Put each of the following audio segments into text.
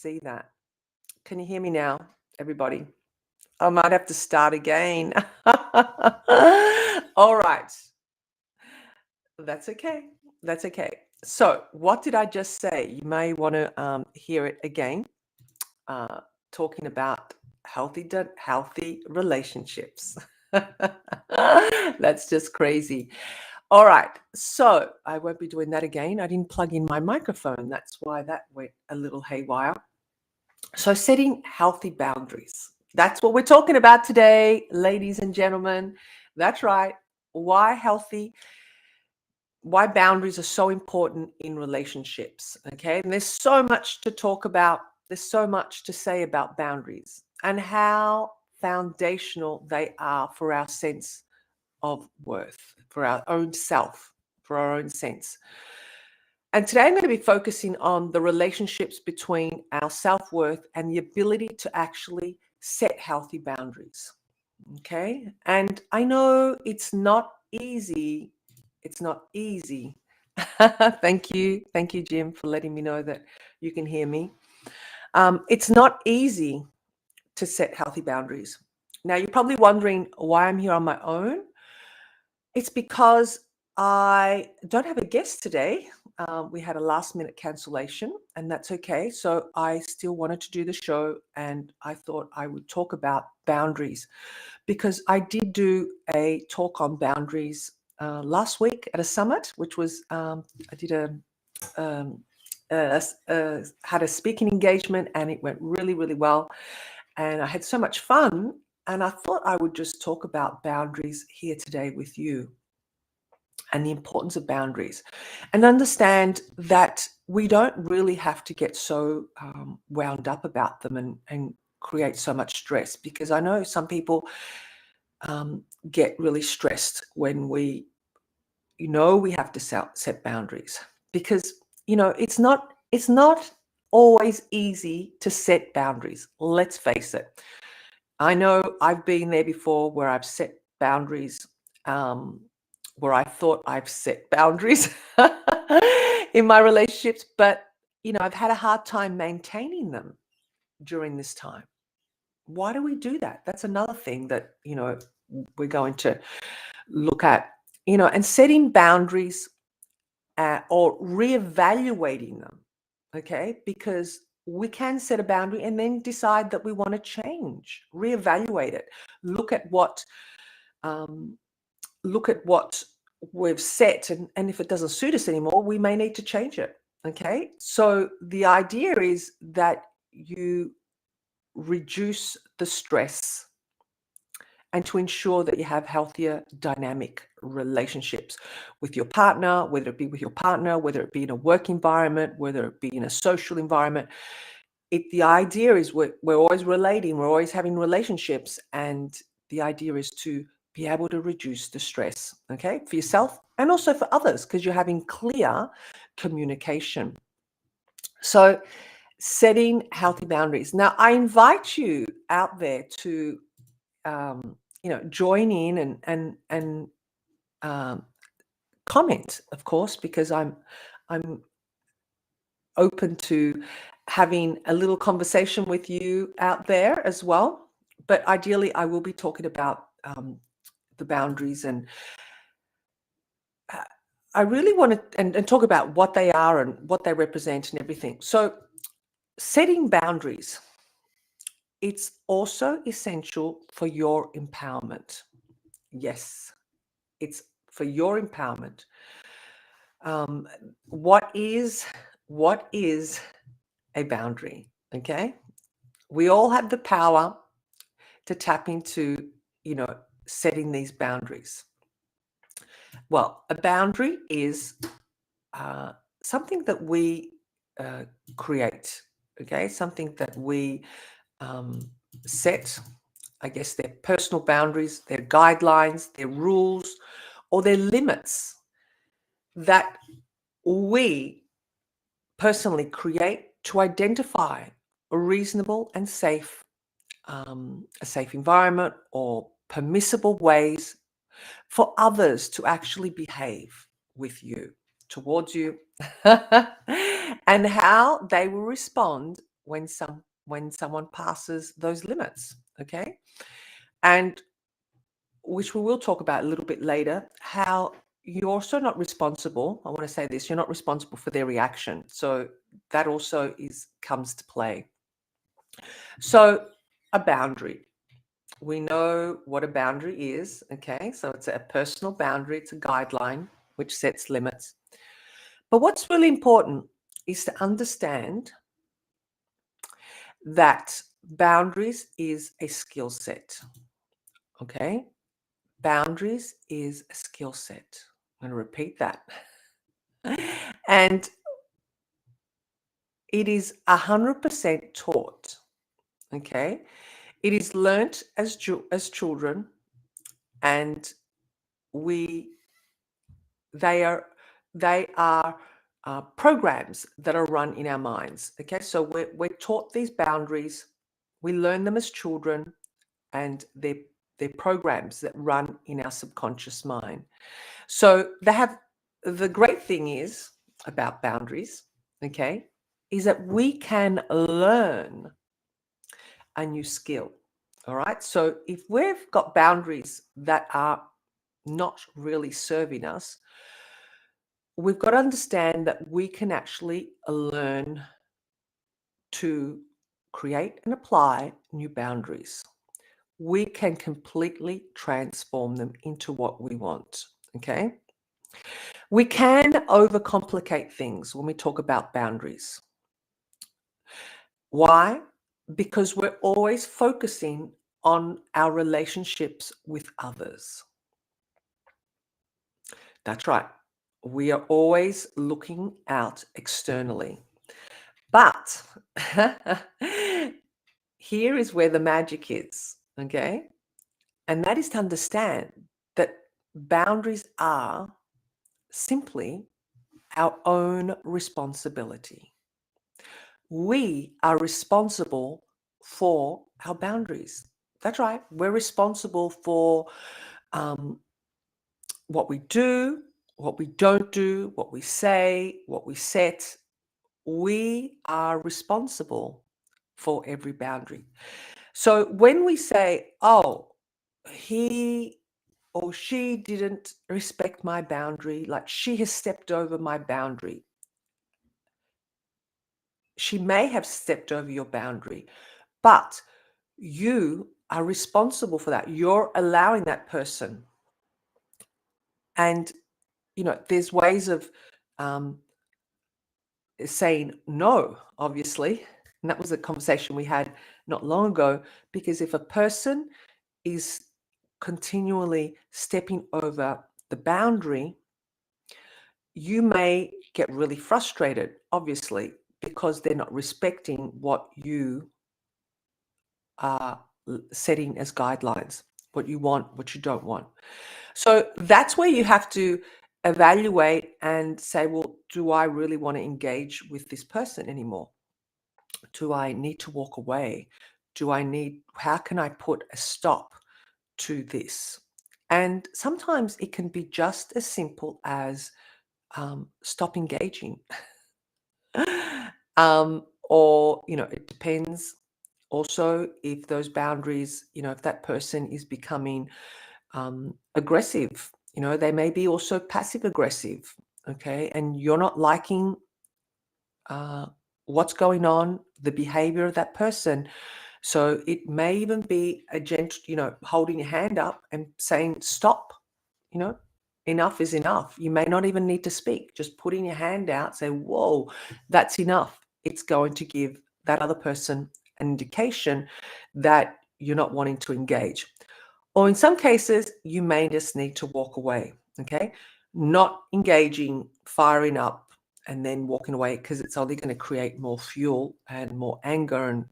see that. Can you hear me now, everybody? I might have to start again. All right. That's okay. That's okay. So, what did I just say? You may want to hear it again. Talking about healthy relationships. That's just crazy. All right. So, I won't be doing that again. I didn't plug in my microphone. That's why that went a little haywire. So, setting healthy boundaries. That's what we're talking about today, ladies and gentlemen. That's right. Why boundaries are so important in relationships. Okay. And there's so much to talk about. There's so much to say about boundaries and how foundational they are for our sense of worth, for our own self, for our own sense. And today I'm going to be focusing on the relationships between our self-worth and the ability to actually set healthy boundaries. Okay. And I know it's not easy. It's not easy. Thank you. Thank you, Jim, for letting me know that you can hear me. It's not easy to set healthy boundaries. Now, you're probably wondering why I'm here on my own. It's because I don't have a guest today. We had a last minute cancellation, and that's okay. So I still wanted to do the show, and I thought I would talk about boundaries because I did do a talk on boundaries last week at a summit, which was I did had a speaking engagement, and it went really, really well. And I had so much fun, and I thought I would just talk about boundaries here today with you and the importance of boundaries, and understand that we don't really have to get so wound up about them and create so much stress, because I know some people get really stressed when we have to set boundaries, because it's not always easy to set boundaries. Let's face it. I know I've been there before where I've set boundaries, where I thought I've set boundaries in my relationships, but I've had a hard time maintaining them during this time. Why do we do that? That's another thing that we're going to look at, and setting boundaries or reevaluating them. Okay, because we can set a boundary and then decide that we want to change, reevaluate it, look at what we've set, and if it doesn't suit us anymore, we may need to change it. Okay, so the idea is that you reduce the stress and to ensure that you have healthier dynamic relationships with your partner, whether it be with your partner, whether it be in a work environment, whether it be in a social environment. The idea is we're always relating, we're always having relationships, and the idea is to be able to reduce the stress, okay, for yourself and also for others, because you're having clear communication. So setting healthy boundaries. Now, I invite you out there to join in and comment, of course, because I'm open to having a little conversation with you out there as well. But ideally, I will be talking about the boundaries, and I really want to and talk about what they are and what they represent and everything. So setting boundaries, it's also essential for your empowerment. Yes, it's for your empowerment. What is a boundary? Okay, we all have the power to tap into, setting these boundaries. Well, a boundary is something that we create. Okay, something that we set. I guess they're personal boundaries, they're guidelines, they're rules, or they're limits that we personally create to identify a reasonable and safe, a safe environment or permissible ways for others to actually behave with you, towards you, and how they will respond when someone passes those limits, okay? And which we will talk about a little bit later, how you're also not responsible. I want to say this, you're not responsible for their reaction. So that also comes to play. So a boundary. We know what a boundary is, okay? So it's a personal boundary, it's a guideline which sets limits. But what's really important is to understand that boundaries is a skill set, okay? Boundaries is a skill set. I'm going to repeat that. And it is 100% taught, okay? It is learnt as children, and they are programs that are run in our minds, okay? So we're taught these boundaries, we learn them as children, and they're programs that run in our subconscious mind. So the great thing is about boundaries, okay, is that we can learn a new skill. All right. So if we've got boundaries that are not really serving us, we've got to understand that we can actually learn to create and apply new boundaries. We can completely transform them into what we want. Okay. We can overcomplicate things when we talk about boundaries. Why? Because we're always focusing on our relationships with others. That's right. We are always looking out externally. But here is where the magic is, okay? And that is to understand that boundaries are simply our own responsibility. We are responsible for our boundaries. That's right. We're responsible for what we do, what we don't do, what we say, what we set. We are responsible for every boundary. So when we say, oh, he or she didn't respect my boundary, like she has stepped over my boundary, she may have stepped over your boundary, but you are responsible for that. You're allowing that person. And, there's ways of saying no, obviously. And that was a conversation we had not long ago, because if a person is continually stepping over the boundary, you may get really frustrated, obviously, because they're not respecting what you are setting as guidelines, what you want, what you don't want. So that's where you have to evaluate and say, well, do I really want to engage with this person anymore? Do I need to walk away? How can I put a stop to this? And sometimes it can be just as simple as stop engaging. Or, it depends also if those boundaries, if that person is becoming aggressive, they may be also passive aggressive, okay? And you're not liking what's going on, the behavior of that person. So it may even be a gentle, holding your hand up and saying, stop, enough is enough. You may not even need to speak, just putting your hand out, say, whoa, that's enough. It's going to give that other person an indication that you're not wanting to engage. Or in some cases, you may just need to walk away, okay? Not engaging, firing up, and then walking away, because it's only going to create more fuel and more anger, and,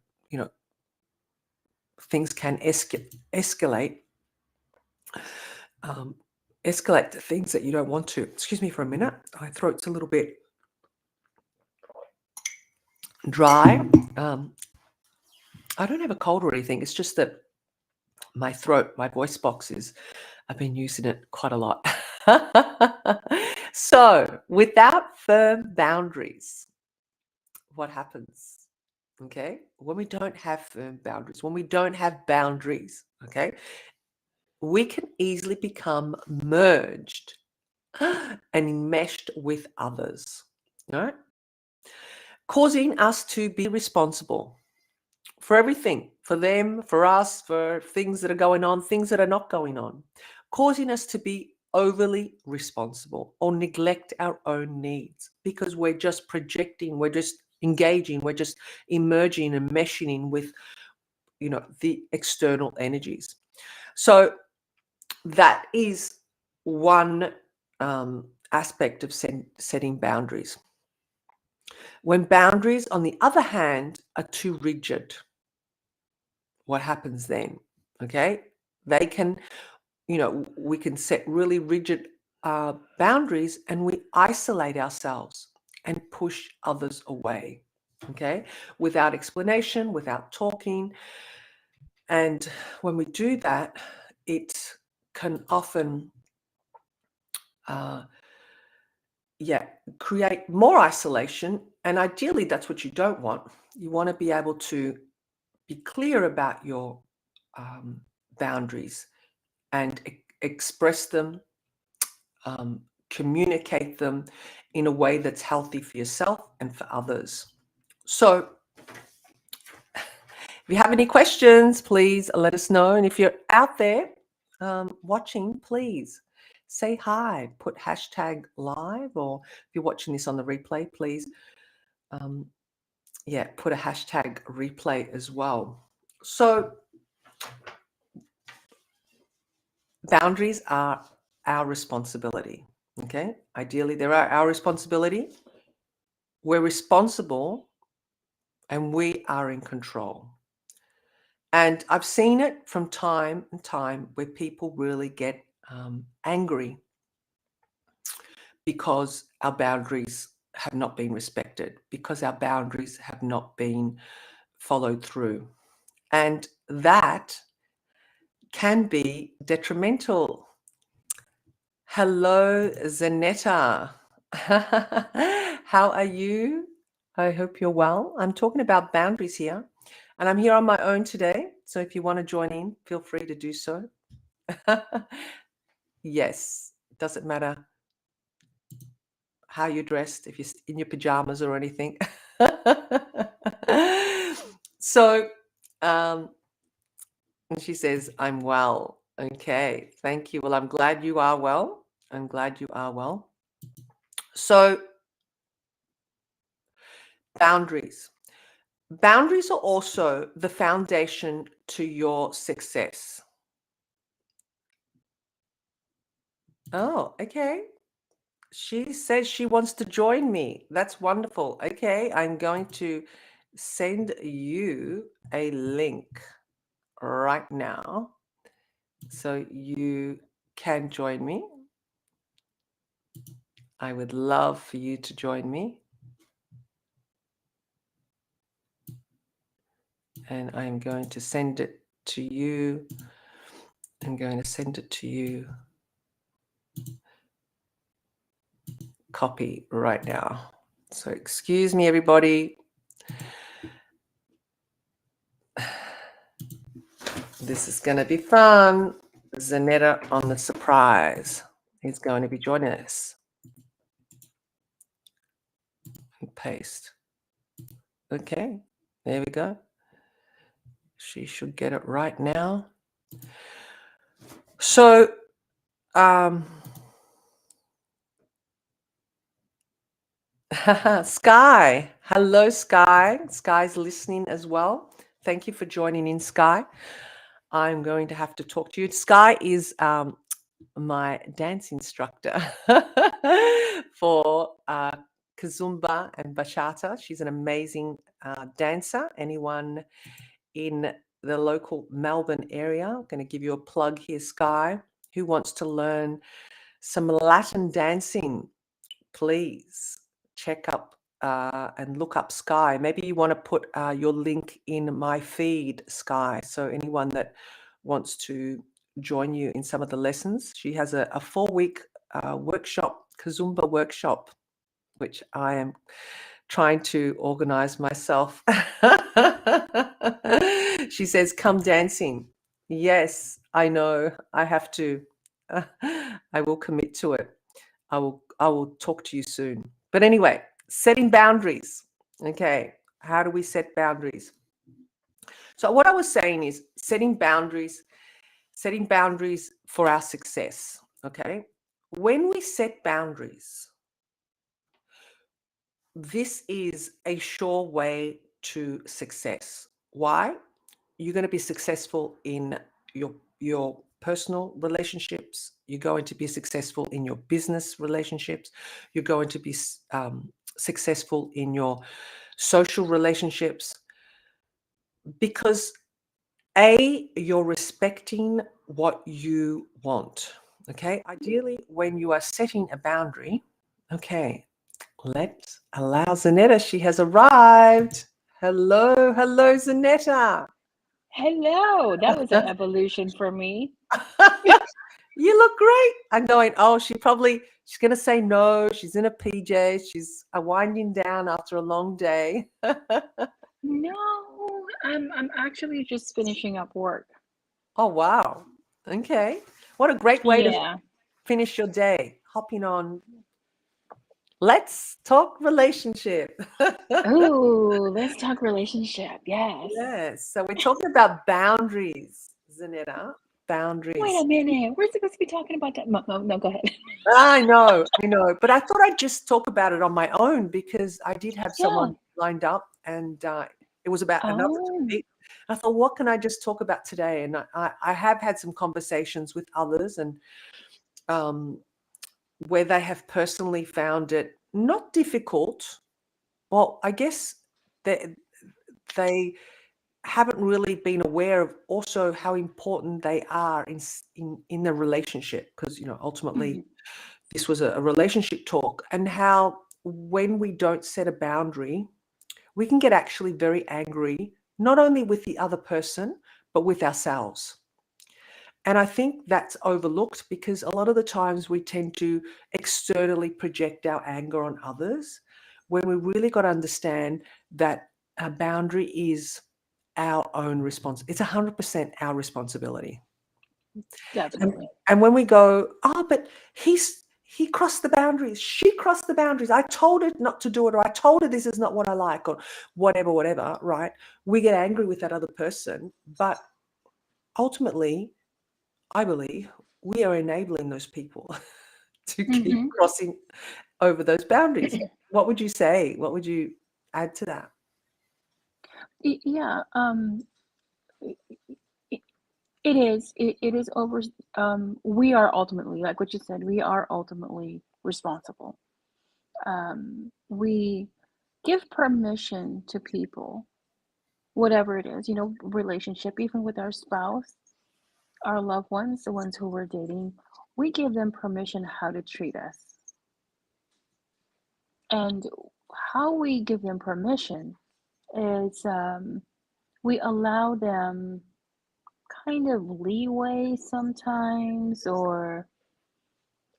things can escalate to things that you don't want to. Excuse me for a minute. My throat's a little bit dry. I don't have a cold or anything. It's just that my throat, my voice box I've been using it quite a lot. So without firm boundaries, what happens? okay, when we don't have firm boundaries, when we don't have boundaries, okay, we can easily become merged and enmeshed with others, right? Causing us to be responsible for everything, for them, for us, for things that are going on, things that are not going on, causing us to be overly responsible or neglect our own needs because we're just projecting, we're just engaging, we're just emerging and meshing in with, the external energies. So that is one aspect of setting boundaries. When boundaries, on the other hand, are too rigid, what happens then? Okay, they can, we can set really rigid boundaries and we isolate ourselves and push others away, okay, without explanation, without talking. And when we do that, it can often create more isolation. And ideally, that's what you don't want. You want to be able to be clear about your boundaries and express them, communicate them in a way that's healthy for yourself and for others. So if you have any questions, please let us know. And if you're out there watching, please say hi, put hashtag live, or if you're watching this on the replay, please put a hashtag replay as well. So boundaries are our responsibility. Okay, ideally they're our responsibility. We're responsible and we are in control. And I've seen it from time and time where people really get angry because our boundaries have not been respected, because our boundaries have not been followed through. And that can be detrimental. Hello, Zanetta. How are you? I hope you're well. I'm talking about boundaries here, and I'm here on my own today. So if you want to join in, feel free to do so. Yes, it doesn't matter how you're dressed, if you're in your pajamas or anything. So, and she says, I'm well. Okay, thank you. Well, I'm glad you are well. I'm glad you are well. So, boundaries. Boundaries are also the foundation to your success. Oh, okay. She says she wants to join me. That's wonderful. Okay, I'm going to send you a link right now so you can join me. I would love for you to join me. And I'm going to send it to you. I'm going to send it to you. Copy right now. So excuse me, everybody. This is going to be fun. Zanetta on the surprise is going to be joining us. And paste. Okay, there we go. She should get it right now. So, Sky. Hello, Sky. Sky's listening as well. Thank you for joining in, Sky. I'm going to have to talk to you. Sky is my dance instructor for Kizomba and Bachata. She's an amazing dancer. Anyone in the local Melbourne area, I'm going to give you a plug here, Sky, who wants to learn some Latin dancing, please check up and look up Sky. Maybe you want to put your link in my feed, Sky. So anyone that wants to join you in some of the lessons, she has a 4-week workshop, Kizomba workshop, which I am trying to organize myself. She says, come dancing. Yes, I know. I have to. I will commit to it. I will talk to you soon. But anyway, setting boundaries. Okay. How do we set boundaries? So what I was saying is setting boundaries for our success. Okay. When we set boundaries, this is a sure way to success. Why? You're going to be successful in your personal relationships. You're going to be successful in your business relationships. You're going to be successful in your social relationships, because you're respecting what you want. Okay. Ideally, when you are setting a boundary, okay, let's allow Zanetta. She has arrived. Hello, Zanetta. Hello, that was an evolution for me. You look great. I'm going, oh, she's going to say no. She's in a PJ. She's winding down after a long day. No, I'm actually just finishing up work. Oh, wow. Okay. What a great way to Yeah. finish your day. Hopping on. Let's talk relationship. Ooh, let's talk relationship. Yes. Yes. So we're talking about boundaries, Zanetta. Wait Boundaries. a minute. We're supposed to be talking about that. No, no, no, go ahead. I know. But I thought I'd just talk about it on my own, because I did have Yeah. someone lined up, and it was about another Oh. topic. I thought, what can I just talk about today? And I have had some conversations with others, and um, where they have personally found it not difficult. Well, I guess they haven't really been aware of also how important they are in the relationship, because ultimately Mhm. this was a relationship talk, and how when we don't set a boundary, we can get actually very angry, not only with the other person, but with ourselves. And I think that's overlooked, because a lot of the times we tend to externally project our anger on others, when we really got to understand that a boundary is our own response. It's 100% our responsibility. And, Definitely. and when we go, oh, but he crossed the boundaries, she crossed the boundaries, I told her not to do it, or I told her this is not what I like, or whatever, right? We get angry with that other person, but ultimately, I believe we are enabling those people to keep Mm-hmm. crossing over those boundaries. What would you say? What would you add to that? Yeah. It, it is. It is over. We are ultimately, like what you said, we are ultimately responsible. We give permission to people, whatever it is, relationship, even with our spouse, our loved ones, the ones who we're dating, we give them permission how to treat us. And how we give them permission is we allow them kind of leeway sometimes, or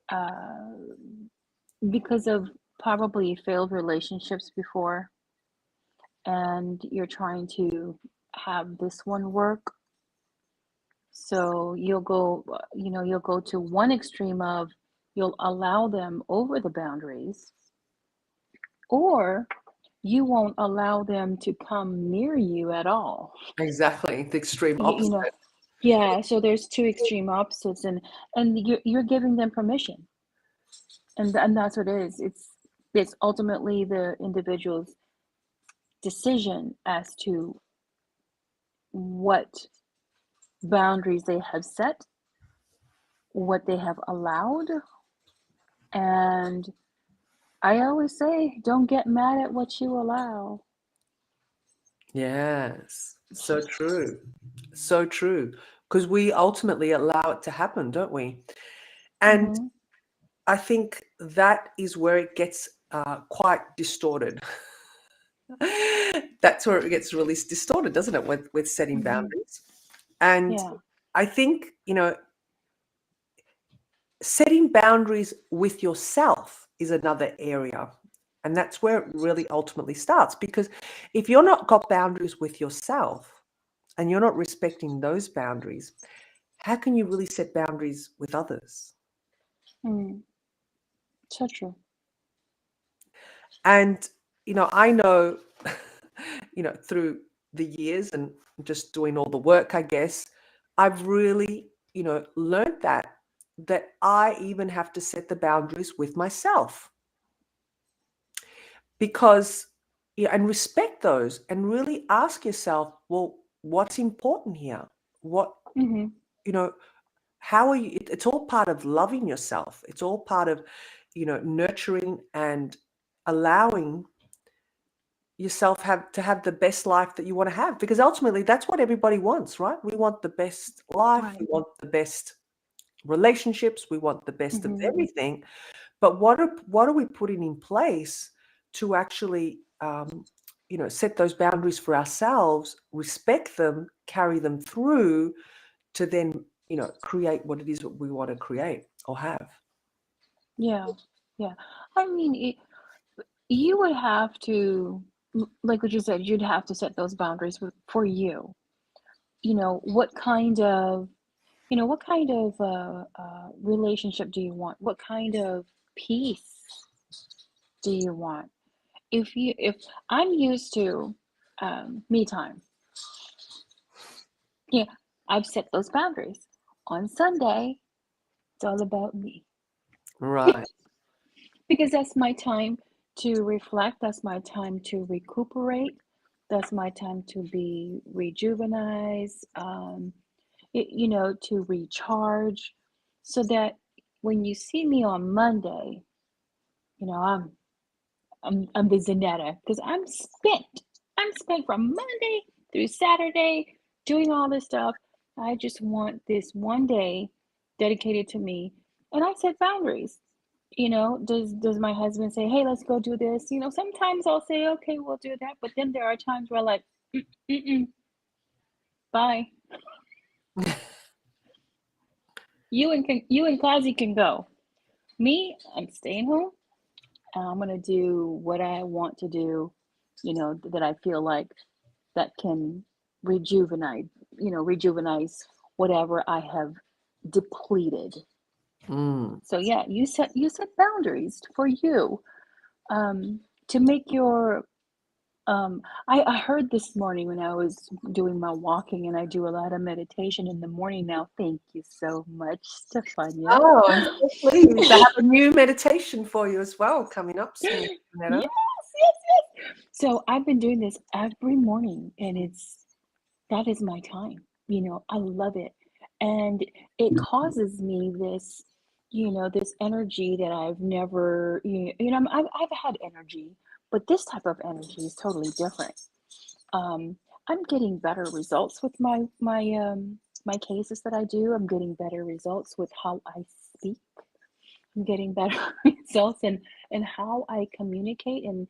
uh, because of probably failed relationships before, and you're trying to have this one work. So you'll go to one extreme of you'll allow them over the boundaries, or you won't allow them to come near you at all. Exactly, the extreme You, you know, opposite. yeah. So there's two extreme opposites, and you're giving them permission, and that's what it is. It's ultimately the individual's decision as to what boundaries they have set, what they have allowed, and I always say, don't get mad at what you allow. Yes, so true. So true. Because we ultimately allow it to happen, don't we? And Mm-hmm. I think that is where it gets quite distorted. That's where it gets really distorted, doesn't it, with setting Mm-hmm. boundaries? And Yeah. I think, setting boundaries with yourself is another area. And that's where it really ultimately starts. Because if you're not got boundaries with yourself and you're not respecting those boundaries, how can you really set boundaries with others? So true. And, I know, through the years and just doing all the work, I guess, I've really, learned that I even have to set the boundaries with myself. Because, and respect those and really ask yourself, well, what's important here? What, Mm-hmm. you know, how are you? It's all part of loving yourself. It's all part of, nurturing and allowing yourself to have the best life that you want to have, because ultimately that's what everybody wants, right? We want the best life, we Right. want the best relationships, we want the best of Mm-hmm. everything. But what are we putting in place to actually set those boundaries for ourselves, respect them, carry them through to then create what it is that we want to create or have. Yeah. Yeah. I mean, you would have to, like what you said, you'd have to set those boundaries for you. What kind of, relationship do you want? What kind of peace do you want? If I'm used to me time, yeah, I've set those boundaries. On Sunday, it's all about me Right. because that's my time to reflect. That's my time to recuperate. That's my time to be rejuvenized. To recharge, so that when you see me on Monday, I'm the Zanetta because I'm spent. I'm spent from Monday through Saturday doing all this stuff. I just want this one day dedicated to me, and I set boundaries. Does my husband say, "Hey, let's go do this"? Sometimes I'll say, "Okay, we'll do that," but then there are times where I'm like, Mm-mm, "Bye, you and Kazi can go. Me, I'm staying home, and I'm gonna do what I want to do. That I feel like that can rejuvenate, rejuvenate whatever I have depleted." Mm. So yeah, you set boundaries for you, to make your I heard this morning when I was doing my walking, and I do a lot of meditation in the morning now. Thank you so much, Stefania. Oh, I'm so pleased. I have a new meditation for you as well coming up soon, Yes, Netta. yes, yes. So I've been doing this every morning, and that is my time. I love it. And it causes me this energy that I've never, I've had energy, but this type of energy is totally different. I'm getting better results with my cases that I do. I'm getting better results with how I speak. I'm getting better results and how I communicate, and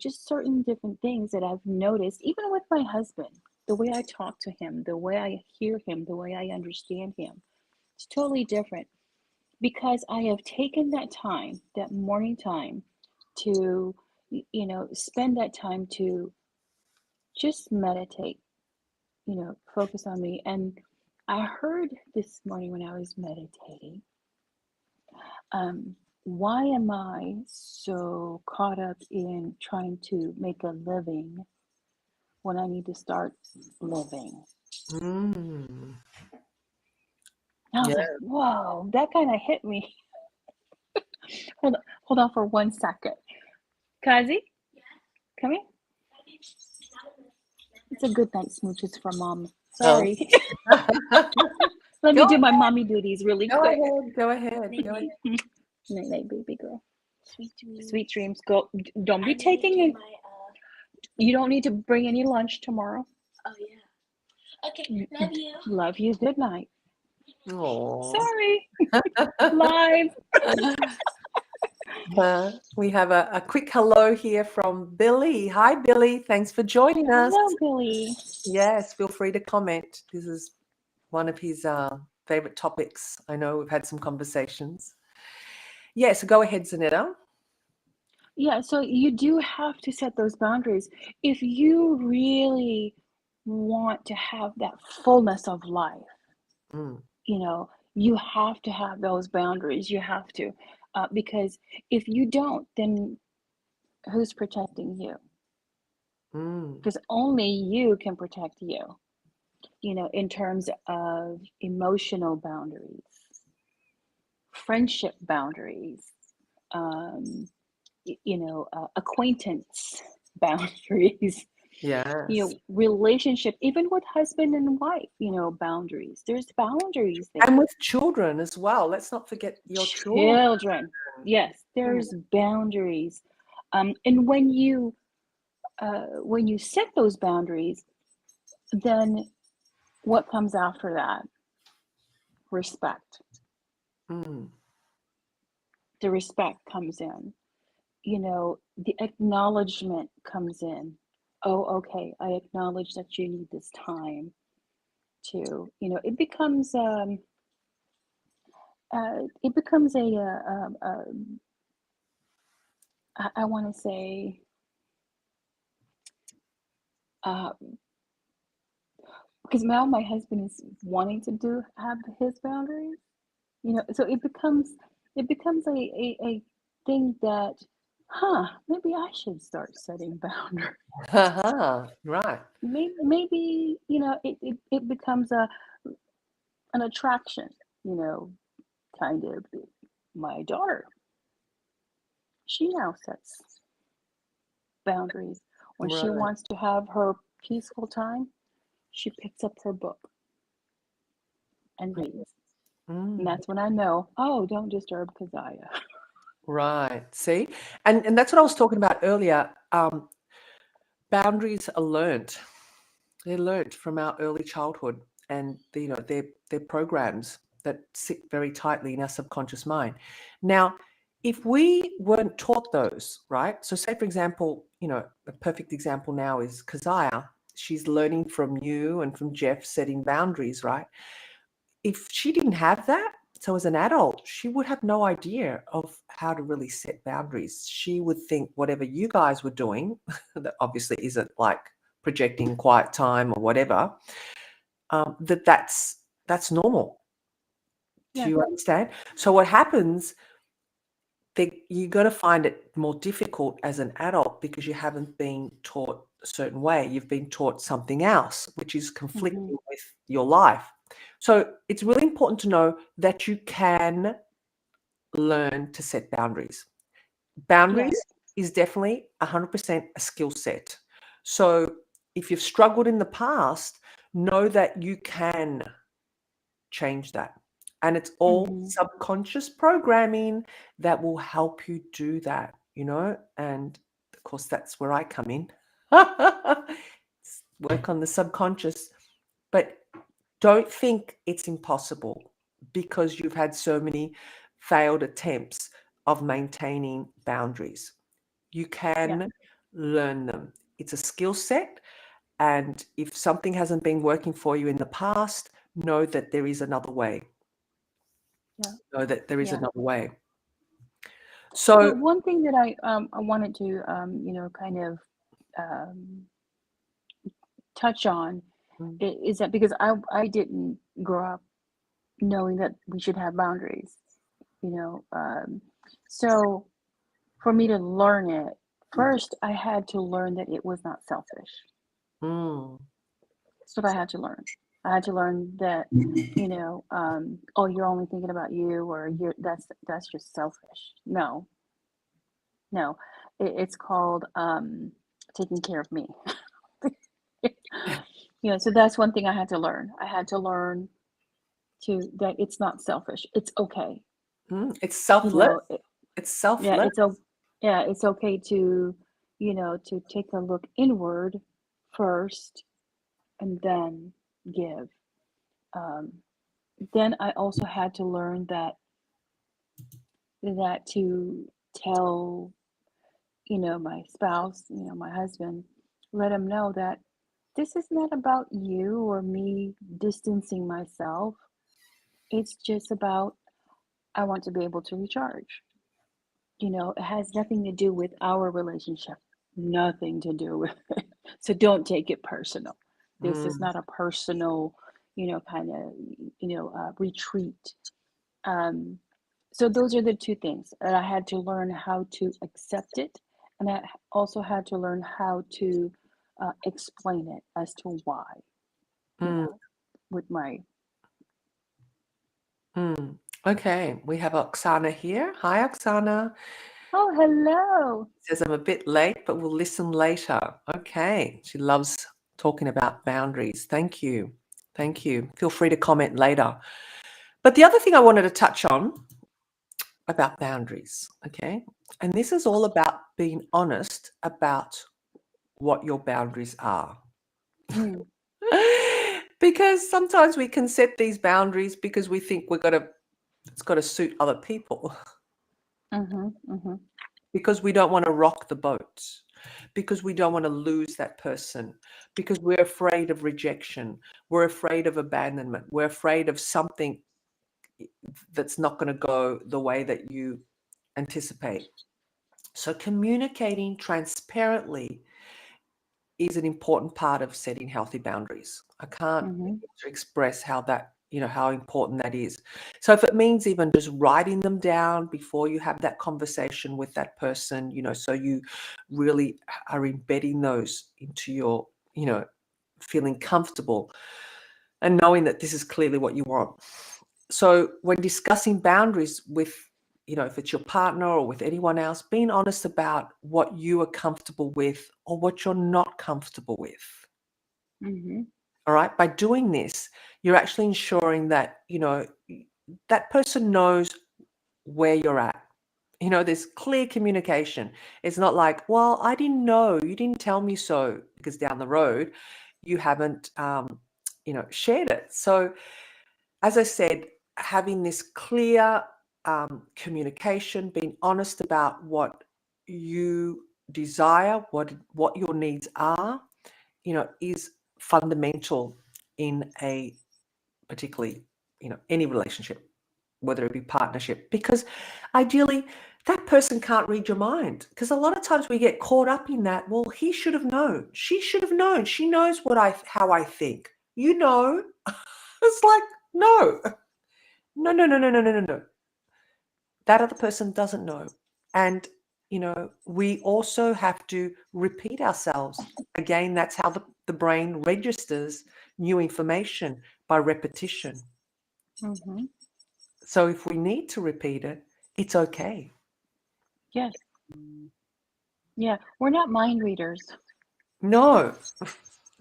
just certain different things that I've noticed, even with my husband, the way I talk to him, the way I hear him, the way I understand him. It's totally different because I have taken that time, that morning time, to spend that time to just meditate, focus on me. And I heard this morning when I was meditating, um, why am I so caught up in trying to make a living when I need to start living? Mm. And I was Yeah. like, whoa, that kind of hit me. Hold on for 1 second. Kazi, come here. It's a good night smooches for mom. Oh. Sorry. Let Go me do my ahead. mommy duties really Go quick. ahead. Go ahead. Night, Go ahead. night, night, baby girl. Sweet dreams. Sweet dreams. Go. Don't be I'm gonna taking do it. my You don't need to bring any lunch tomorrow. oh yeah. Okay, love you. Love you. Good night. Oh. Sorry. Live. We have a quick hello here from Billy. Hi, Billy. Thanks for joining us. Hello, Billy. Yes, feel free to comment. This is one of his favorite topics. I know we've had some conversations. Yeah, so go ahead, Zanetta. Yeah, so you do have to set those boundaries. If you really want to have that fullness of life, Mm, you have to have those boundaries. You have to, because if you don't, then who's protecting you? mm, Because only you can protect you, in terms of emotional boundaries, friendship boundaries, um, acquaintance boundaries, yes. relationship, even with husband and wife, boundaries. There's boundaries And there. with children as well. Let's not forget your children. Children, yes, Mm, there's boundaries. And when you set those boundaries, then what comes after that? Respect. mm, The respect comes in. The acknowledgement comes in. Oh, okay, I acknowledge that you need this time to, it becomes I want to say, uh, because now my husband is wanting to have his boundaries, so it becomes a thing that, maybe I should start setting boundaries. right. Maybe it becomes an attraction, you know, kind of. My daughter, she now sets boundaries. When she Right. wants to have her peaceful time, she picks up her book and reads. And Mm, that's when I know, oh, don't disturb Keziah. right. See? And that's what I was talking about earlier. Boundaries are learnt. They're learnt from our early childhood, and they're programs that sit very tightly in our subconscious mind. Now, if we weren't taught those, right? So say for example, a perfect example now is Keziah. She's learning from you and from Jeff setting boundaries, right? If she didn't have that, so as an adult, she would have no idea of how to really set boundaries. She would think whatever you guys were doing, that obviously isn't like projecting quiet time or whatever, that's normal. Do Yeah. you understand? So what happens? You're going to find it more difficult as an adult because you haven't been taught a certain way. You've been taught something else, which is Mm-hmm. conflicting with your life. So it's really important to know that you can learn to set boundaries. Yeah. Boundaries is definitely 100% a skill set. So if you've struggled in the past, know that you can change that. And it's all Mm-hmm. subconscious programming that will help you do that, And of course, that's where I come in. Work on the subconscious. But don't think it's impossible because you've had so many failed attempts of maintaining boundaries. You Yeah. can learn them. It's a skill set. And if something hasn't been working for you in the past, know that there is another way. Yeah. Know that there is Yeah. another way. Well, So, one thing that I wanted to kind of um, touch on mm, is that because I didn't grow up knowing that we should have boundaries, you know. So for me to learn it, first I had to learn that it was not selfish. mm, That's what I had to learn. I had to learn that, oh, you're only thinking about you, or that's just selfish. No, no, it's called taking care of me. So that's one thing I had to learn. I had to learn that it's not selfish. It's okay. it's You selfless. know, It's yeah, selfless. it's okay to take a look inward first and then give. Um, then I also had to learn that to tell, my spouse, my husband, let him know that this is not about you or me distancing myself. It's just about I want to be able to recharge. it has nothing to do with our relationship. Nothing to do with it. So don't take it personal. This is Mm, not a personal, kind of, retreat. Um, so those are the two things. And I had to learn how to accept it, and I also had to learn how to explain it as to why, mm, with my. mm. Okay, we have Oksana here. Hi, Oksana. Oh, hello. Says I'm a bit late, but we'll listen later. Okay, she loves talking about boundaries. Thank you. Thank you. Feel free to comment later. But the other thing I wanted to touch on about boundaries, okay, and this is all about being honest about what your boundaries are. Mm, Because sometimes we can set these boundaries because we think it's got to suit other people. mm-hmm, mm-hmm, Because we don't want to rock the boat, because we don't want to lose that person, because we're afraid of rejection, we're afraid of abandonment, we're afraid of something that's not going to go the way that you anticipate. So communicating transparently is an important part of setting healthy boundaries. I can't mm-hmm, begin to express how that, how important that is. So if it means even just writing them down before you have that conversation with that person, so you really are embedding those into your, feeling comfortable and knowing that this is clearly what you want. So when discussing boundaries with, if it's your partner or with anyone else, being honest about what you are comfortable with or what you're not comfortable with. mm-hmm. All right. By doing this, you're actually ensuring that, that person knows where you're at. There's clear communication. It's not like, well, I didn't know, you didn't tell me so, because down the road you haven't, shared it. So as I said, having this clear communication, being honest about what you desire, what your needs are, is fundamental in a particularly, any relationship, whether it be partnership, because ideally that person can't read your mind. Because a lot of times we get caught up in that. Well, he should have known. She should have known. She knows how I think. It's like, no. No, no, no, no, no, no, no, no. That other person doesn't know. And, we also have to repeat ourselves. Again, that's how the brain registers new information, by repetition. Mm-hmm. So if we need to repeat it, it's okay. Yes. Yeah. We're not mind readers. No.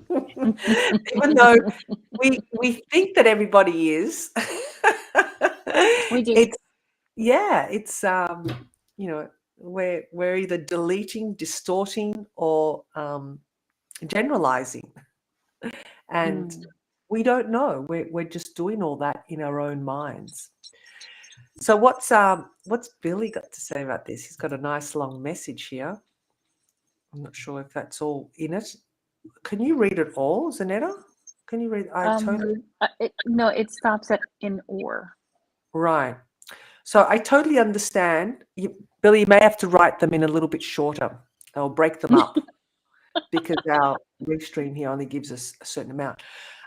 Even though we think that everybody is. We do. It's it's we're either deleting, distorting, or generalizing, and Mm. we don't know. We're just doing all that in our own minds. So what's Billy got to say about this? He's got a nice long message here. I'm not sure if that's all in it. Can you read it all, Zanetta? Can you read? I totally No, it stops at in or. right. So I totally understand. Billy, you may have to write them in a little bit shorter. I'll break them up because our restream here only gives us a certain amount.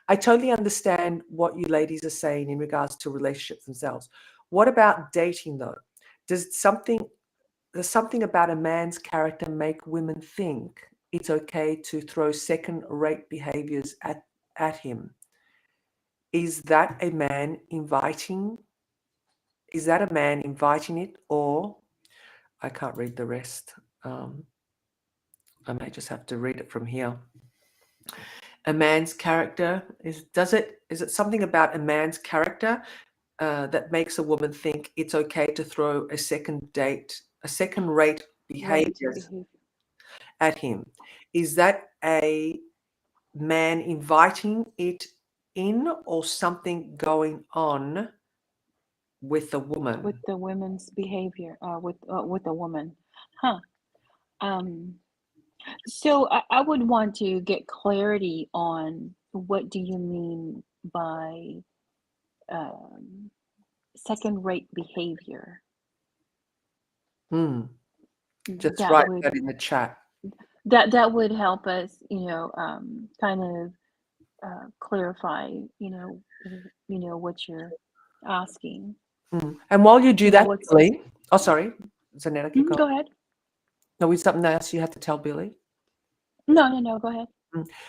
I totally understand what you ladies are saying in regards to relationships themselves. What about dating though? Does something about a man's character make women think it's okay to throw second-rate behaviors at him? Is that a man inviting? Is that a man inviting it, or I can't read the rest. I may just have to read it from here. A man's character is it something about a man's character that makes a woman think it's okay to throw a second-rate Right behaviors behavior. at him? Is that a man inviting it in, or something going on with the With woman? the women's behavior, with a woman. Huh. Um, so I would want to get clarity on what do you mean by um, second-rate behavior. Just That write would that in the chat. that would help us, kind of clarify, what you're asking. And while you do that, What's Billy, oh, sorry, Zanetta, keep going. Go ahead. No, we something else you had to tell Billy? No, go ahead.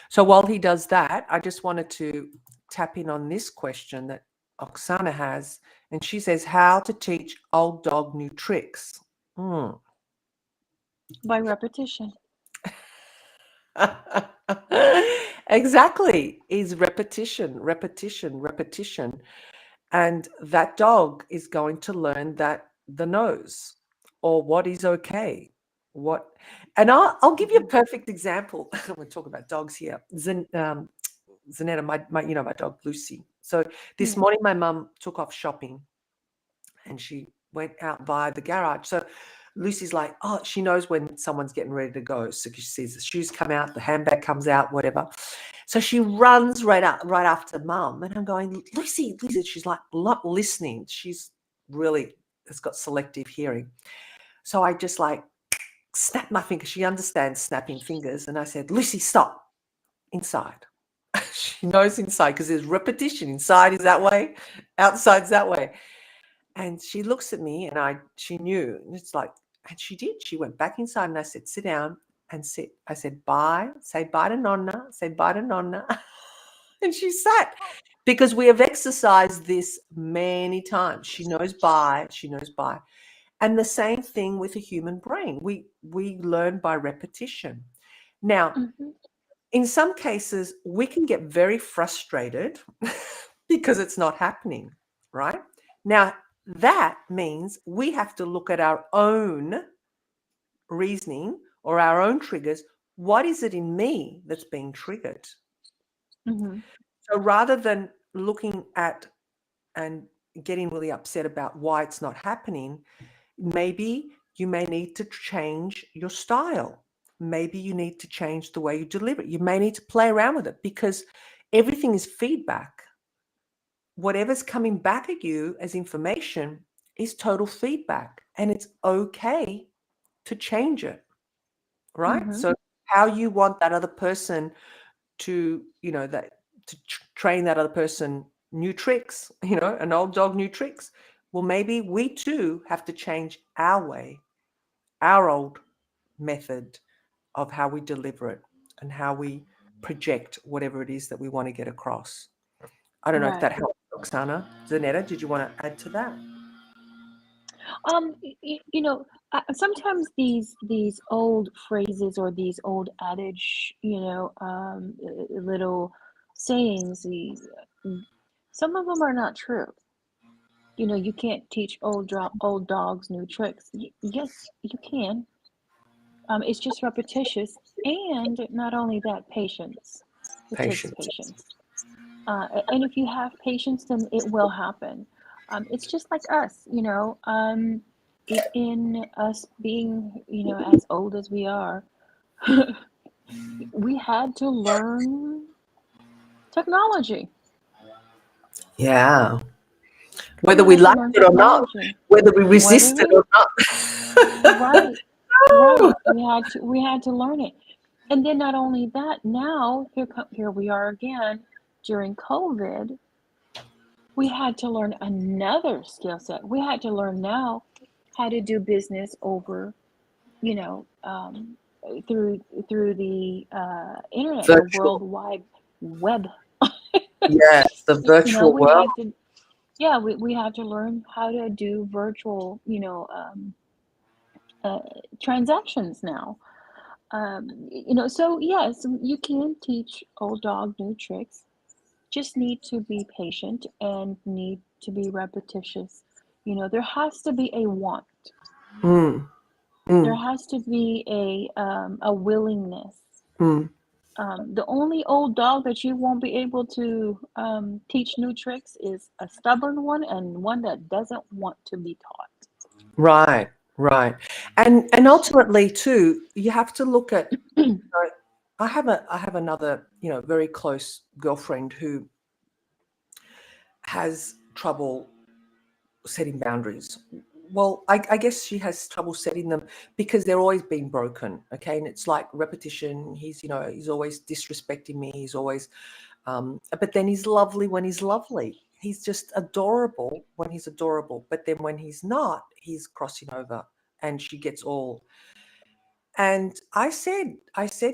So while he does that, I just wanted to tap in on this question that Oksana has, and she says, how to teach old dog new tricks. By repetition. Exactly, is repetition, repetition, repetition. And that dog is going to learn that the nose, or what is okay. And I'll give you a perfect example. We're talking about dogs here. Zanetta, my dog Lucy. So this morning my mum took off shopping and she went out by the garage. So Lucy's like, oh, she knows when someone's getting ready to go. So she sees the shoes come out, the handbag comes out, whatever. So she runs right after mum. And I'm going, Lucy. She's like not listening. She's really has got selective hearing. So I just like snapped my finger. She understands snapping fingers. And I said, Lucy, stop. Inside. She knows inside because there's repetition. Inside is that way, outside's that way. And she looks at me and she knew. And it's like, and she did. She went back inside and I said, sit down and sit. I said, bye. Say bye to Nonna. Say bye to Nonna. And she sat because we have exercised this many times. She knows bye. She knows bye. And the same thing with a human brain. We learn by repetition. Now, in some cases, we can get very frustrated because it's not happening, right? Now, that means we have to look at our own reasoning or our own triggers. What is it in me that's being triggered? So rather than looking at and getting really upset about why it's not happening, maybe you may need to change your style. Maybe you need to change the way you deliver it. You may need to play around with it because everything is feedback. Whatever's coming back at you as information is total feedback, and it's okay to change it, right? So how you want that other person to, train that other person new tricks, an old dog new tricks. Well, maybe we too have to change our way, our old method of how we deliver it and how we project whatever it is that we want to get across. I don't know if that helps, Roxana. Zanetta, did you want to add to that? Sometimes these old phrases or these old adage, little sayings, some of them are not true. You can't teach old dogs new tricks. Yes, you can. It's just repetitious, and not only that, patience. It takes Patience. patience. And if you have patience, then it will happen. It's just like us, in us being, as old as we are, we had to learn technology. Yeah. Whether we had to like learn it or not, technology. whether we resist it or not. Right. We had to learn it. And then not only that, now here we are again during COVID. We had to learn another skill set. We had to learn now how to do business over, through the internet, the Virtual. World Wide Web. Yes, the virtual We world. had to, yeah, we had to learn how to do virtual, transactions now. So yes, you can teach old dog new tricks. Just need to be patient and need to be repetitious. There has to be a want. There has to be a willingness. The only old dog that you won't be able to teach new tricks is a stubborn one and one that doesn't want to be taught. Right. And ultimately too, you have to look at I have another, very close girlfriend who has trouble setting boundaries. well, I guess she has trouble setting them because they're always being broken. Okay. And it's like repetition. He's, he's always disrespecting me. He's always, but then he's lovely when he's lovely. He's just adorable when he's adorable. But then when he's not, he's crossing over, and she gets all. And I said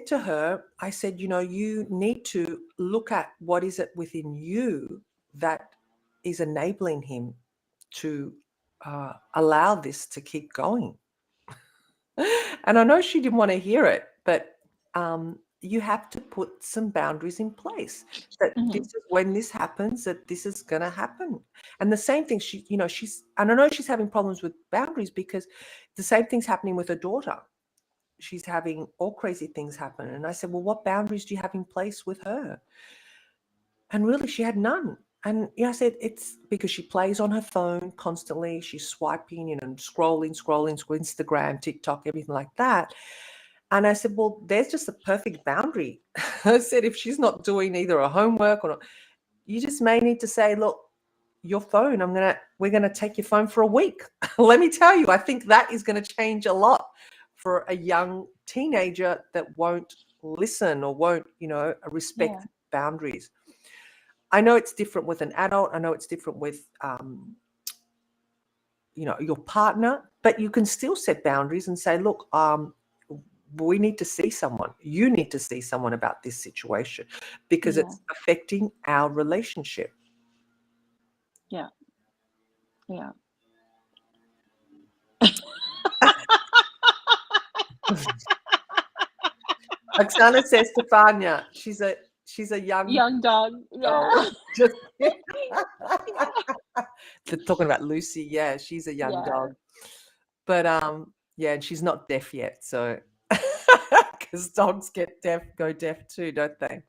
to her, I said, you need to look at what is it within you that is enabling him to allow this to keep going. And I know she didn't want to hear it, but you have to put some boundaries in place that this is when this happens, that this is going to happen. And the same thing, and I know she's having problems with boundaries because the same thing's happening with her daughter. She's having all crazy things happen. And I said, well, what boundaries do you have in place with her? And really, she had none. And I said, it's because she plays on her phone constantly. She's swiping, scrolling, Instagram, TikTok, everything like that. And I said, well, there's just a perfect boundary. I said, if she's not doing either her homework or not, you just may need to say, look, your phone, we're going to take your phone for a week. Let me tell you, I think that is going to change a lot for a young teenager that won't listen or won't, respect boundaries. I know it's different with an adult. I know it's different with, your partner, but you can still set boundaries and say, look, we need to see someone. You need to see someone about this situation because it's affecting our relationship. Yeah. Oksana says Stefania, she's a young dog. Yeah. Just they're talking about Lucy. Yeah, she's a young dog. But yeah, and she's not deaf yet, so because dogs go deaf too, don't they?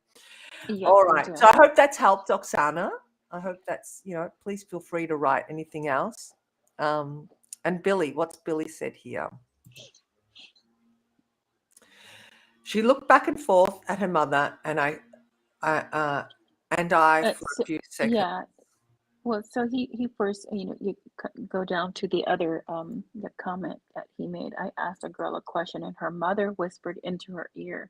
Yes, All they right. do. So I hope that's helped, Oksana. I hope that's, please feel free to write anything else. And Billy, what's Billy said here? She looked back and forth at her mother, and I for a few seconds. Yeah. Well, so he first, you go down to the other the comment that he made. I asked a girl a question, and her mother whispered into her ear.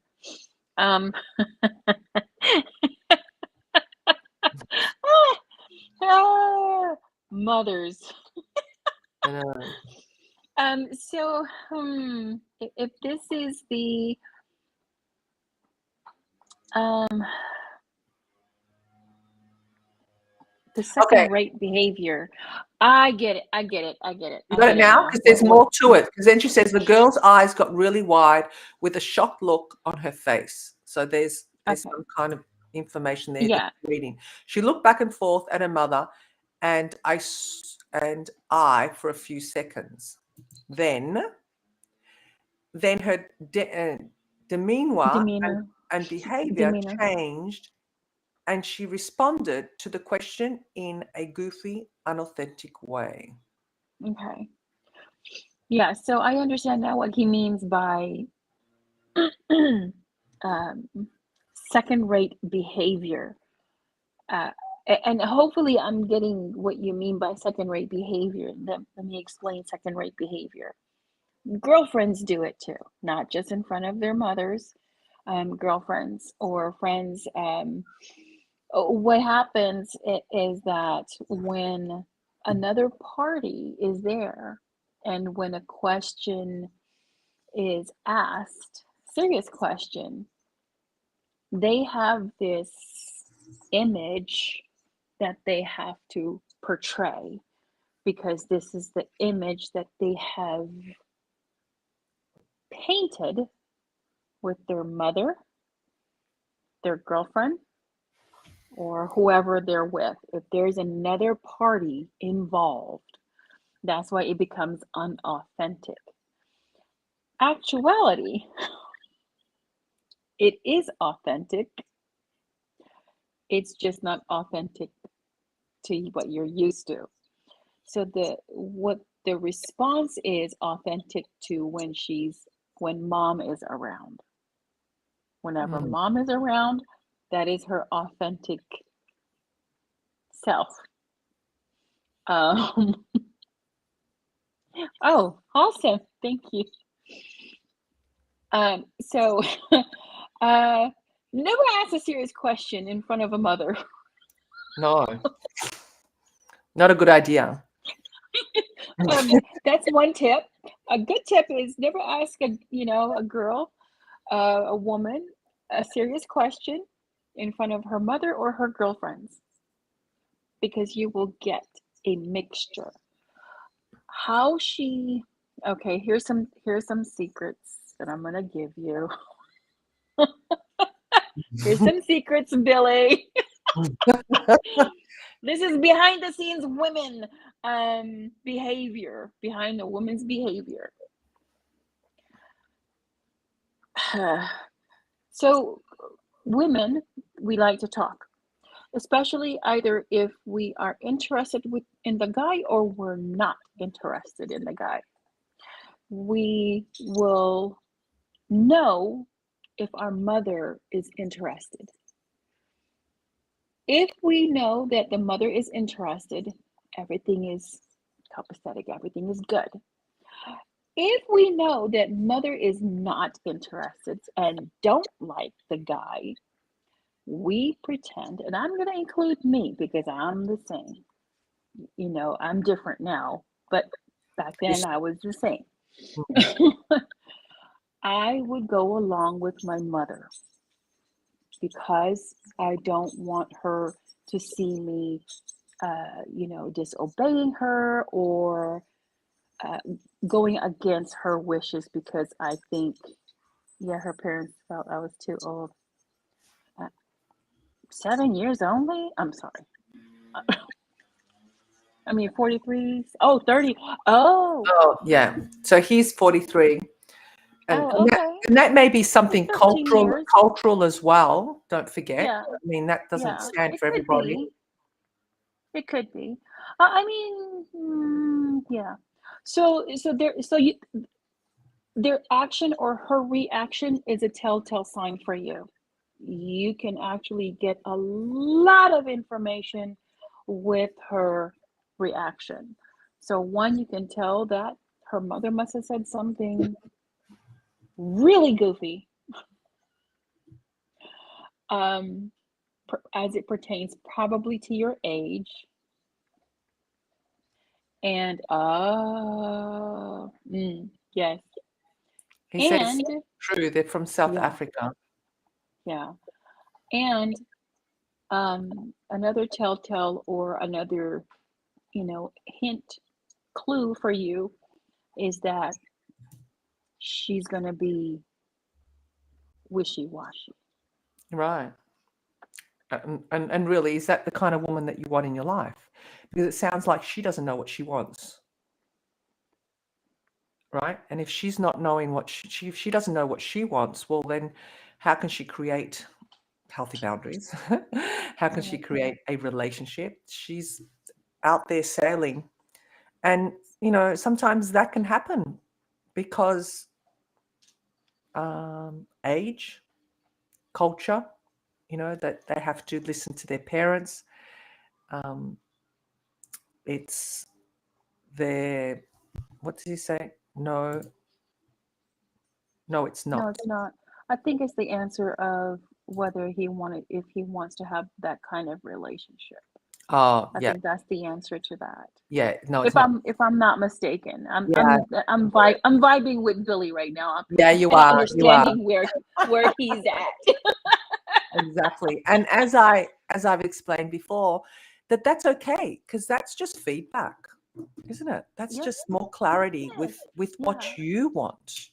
Mothers. I know. So if this is the second-rate behavior, I get it. You got it now? Because there's more to it. Because then she says the girl's eyes got really wide with a shocked look on her face. So there's some kind of information there that you're reading. She looked back and forth at her mother, and I for a few seconds. Then her demeanor and behavior changed, and she responded to the question in a goofy, unauthentic way. Okay. Yeah, so I understand now what he means by second-rate behavior. And hopefully I'm getting what you mean by second-rate behavior. Let me explain second-rate behavior. Girlfriends do it too, not just in front of their mothers, girlfriends or friends. What happens is that when another party is there and when a question is asked, serious question, they have this image that they have to portray because this is the image that they have painted with their mother, their girlfriend, or whoever they're with. If there's another party involved, that's why it becomes unauthentic. Actuality, it is authentic. It's just not authentic to what you're used to. So what the response is authentic to when mom is around. Whenever mom is around, that is her authentic self. Oh, awesome. Thank you. So, never ask a serious question in front of a mother. No, not a good idea. That's one tip. A good tip is never ask a girl, a woman, a serious question in front of her mother or her girlfriends, because you will get a mixture. Okay, here's some secrets that I'm gonna give you. Here's some secrets, Billy. This is behind the scenes women behavior, behind the woman's behavior. So women, we like to talk, especially either if we are interested in the guy or we're not interested in the guy. We will know if our mother is interested. If we know that the mother is interested, everything is copacetic, everything is good. If we know that mother is not interested and don't like the guy, we pretend, and I'm going to include me because I'm the same. I'm different now, but back then I was the same. I would go along with my mother because I don't want her to see me, disobeying her or going against her wishes because I think, her parents felt I was too old. 7 years only? I'm sorry. I mean, 43. Oh, 30. Oh. Oh, yeah. So he's 43. And, Oh, okay. and that may be something 13 years. cultural as well. Don't forget. Yeah. I mean, that doesn't stand It for could everybody. be. It could be. I mean, yeah. So their action or her reaction is a telltale sign for you. You can actually get a lot of information with her reaction. So one, you can tell that her mother must have said something really goofy, as it pertains probably to your age. And yes. He says, And true, they're from South Africa. yeah. And another telltale or another, hint, clue for you is that she's going to be wishy-washy. Right. And really, is that the kind of woman that you want in your life? Because it sounds like she doesn't know what she wants. Right? And if she's not knowing what if she doesn't know what she wants, well, then how can she create healthy boundaries? How can she create a relationship? She's out there sailing. And, sometimes that can happen because age, culture, that they have to listen to their parents. It's their, what does he say? No, it's No, not. it's not. I think it's the answer of if he wants to have that kind of relationship. Oh, I yeah. think that's the answer to that. Yeah, no, it's not. If I'm not mistaken, I'm vibing with Billy right now. Yeah, you I'm are. understanding where he's at. Exactly. And as I've explained before, that's okay, because that's just feedback, isn't it? That's Yep. just more clarity with what Yeah. you want,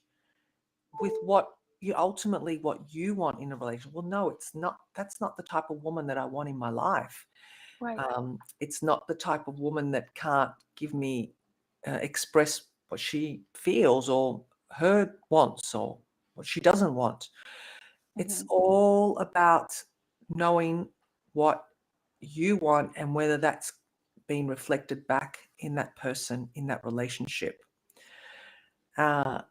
with what you ultimately what you want in a relationship. Well, no, it's not. That's not the type of woman that I want in my life. Right. It's not the type of woman that can't give me express what she feels or her wants or what she doesn't want. It's all about knowing what you want and whether that's being reflected back in that person, in that relationship. And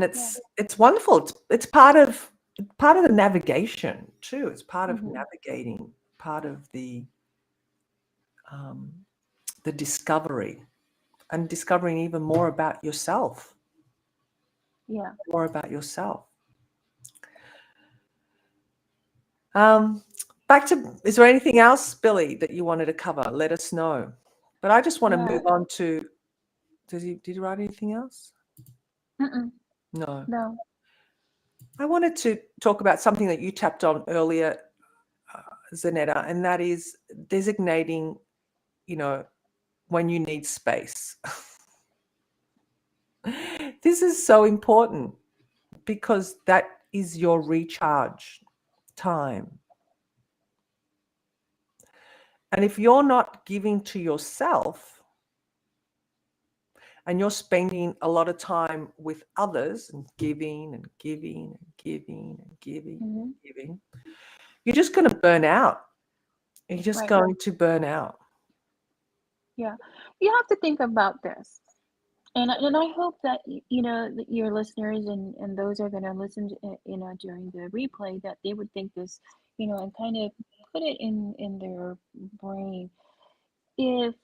it's wonderful. It's part of the navigation too. It's part of navigating, part of the discovery. and discovering even more about yourself. Yeah. More about yourself. Back to, is there anything else, Billy, that you wanted to cover? Let us know. But I just want to Yeah. move on to, did you write anything else? Mm-mm. No. No. I wanted to talk about something that you tapped on earlier, Zanetta, and that is designating, when you need space. This is so important because that is your recharge time. And if you're not giving to yourself and you're spending a lot of time with others and giving and giving and giving and giving Mm-hmm. and giving, you're just going to burn out. You're just Right. going to burn out. Yeah. You have to think about this. And I hope that that your listeners and those are going to listen to, during the replay, that they would think this, and kind of put it in their brain. If